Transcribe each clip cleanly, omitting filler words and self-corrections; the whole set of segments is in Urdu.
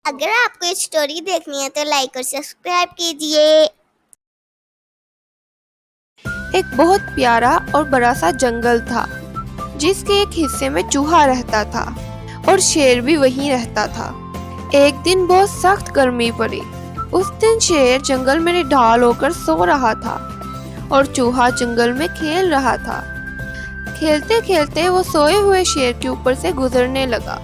اگر آپ کو یہ سٹوری دیکھنی ہے تو لائک اور سبسکرائب کیجئے۔ ایک بہت پیارا اور بڑا سا جنگل تھا جس کے ایک حصے میں چوہا رہتا تھا اور شیر بھی وہیں رہتا تھا۔ ایک دن بہت سخت گرمی پڑی۔ اس دن شیر جنگل میں ڈھال ہو کر سو رہا تھا اور چوہا جنگل میں کھیل رہا تھا۔ کھیلتے کھیلتے وہ سوئے ہوئے شیر کے اوپر سے گزرنے لگا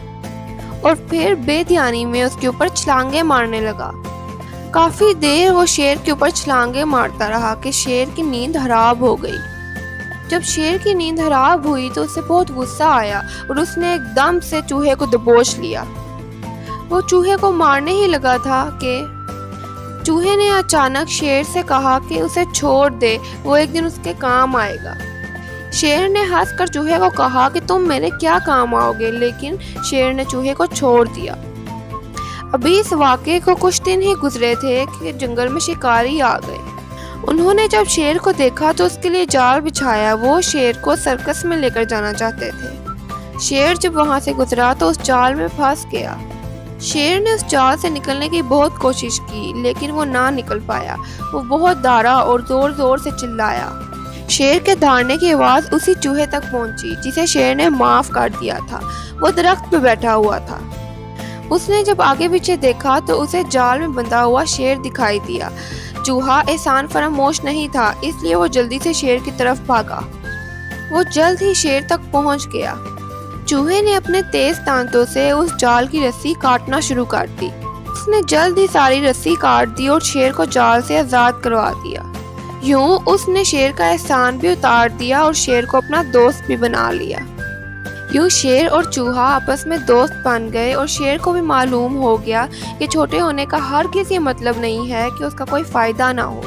اور پھر بے دھیانی میں اس کے اوپر چھلانگیں مارنے لگا۔ کافی دیر وہ شیر کے اوپر چھلانگیں مارتا رہا کہ شیر کی نیند حرام ہو گئی۔ جب شیر کی نیند حرام ہوئی تو اسے بہت غصہ آیا اور اس نے ایک دم سے چوہے کو دبوچ لیا۔ وہ چوہے کو مارنے ہی لگا تھا کہ چوہے نے اچانک شیر سے کہا کہ اسے چھوڑ دے، وہ ایک دن اس کے کام آئے گا۔ شیر نے ہنس کر چوہے کو کہا کہ تم میرے کیا کام آؤ گے، لیکن شیر نے چوہے کو چھوڑ دیا۔ ابھی اس واقعے کو کچھ دن ہی گزرے تھے کہ جنگل میں شکاری آ گئے۔ انہوں نے جب شیر کو دیکھا تو اس کے لیے جال بچھایا۔ وہ شیر کو سرکس میں لے کر جانا چاہتے تھے۔ شیر جب وہاں سے گزرا تو اس جال میں پھنس گیا۔ شیر نے اس جال سے نکلنے کی بہت کوشش کی لیکن وہ نہ نکل پایا۔ وہ بہت دھاڑا اور زور زور سے چلایا۔ شیر کے دھاڑنے کی آواز اسی چوہے تک پہنچی جسے شیر نے معاف کر دیا تھا۔ وہ درخت پہ بیٹھا ہوا تھا۔ اس نے جب آگے پیچھے دیکھا تو اسے جال میں بندھا ہوا شیر دکھائی دیا۔ چوہا احسان فراموش نہیں تھا، اس لیے وہ جلدی سے شیر کی طرف بھاگا۔ وہ جلد ہی شیر تک پہنچ گیا۔ چوہے نے اپنے تیز دانتوں سے اس جال کی رسی کاٹنا شروع کر دی۔ اس نے جلد ہی ساری رسی کاٹ دی اور شیر کو جال سے آزاد کروا دیا۔ یوں اس نے شیر کا احسان بھی اتار دیا اور شیر کو اپنا دوست بھی بنا لیا۔ یوں شیر اور چوہا آپس میں دوست بن گئے اور شیر کو بھی معلوم ہو گیا کہ چھوٹے ہونے کا ہرگز یہ مطلب نہیں ہے کہ اس کا کوئی فائدہ نہ ہو۔